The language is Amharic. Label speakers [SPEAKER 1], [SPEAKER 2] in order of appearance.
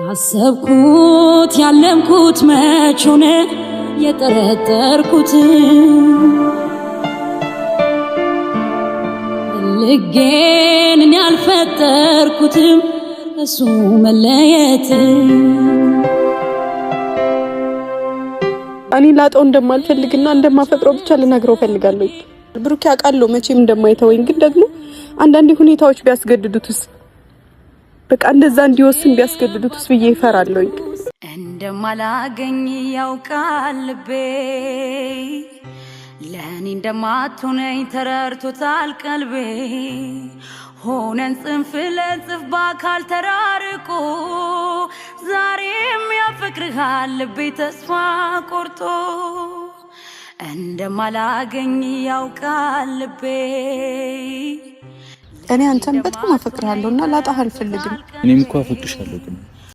[SPEAKER 1] ያሰብኩት ያለምኩት መች ሆነ የጠረጠርኩት ልጌን ያልፈጠርኩትም እሱ መለየት
[SPEAKER 2] እኔ ላጣው እንደማልፈልግና እንደማፈቅረው ብቻ ልነግረው ፈልጋለሁ። ብሩክ ያውቃል መቼም እንደማይተወኝ፣ ግን ደግሞ አንዳንድ ሁኔታዎች ቢያስገድዱትስ በቃ እንደዛ እንዲወስን ቢያስገድዱትስ ብዬ ይፈራለሁ።
[SPEAKER 1] እንደማላገኝ ያውቃል ልቤ ለኔ እንደማትሆነኝ ተረድቶታል ቀልቤ ሆነን ጽንፍ ለጽንፍ በአካል ተራርቆ ዛሬም ያፈቅርሃል ልቤ ተስፋ ቆርጦ እንደማላገኝ ያውቃል ልቤ
[SPEAKER 2] እኔ አንተን በጣም አፈቅርሃለሁና ላጣህ አልፈልግም።
[SPEAKER 3] እኔም እኮ አፈቅርሻለሁ ግን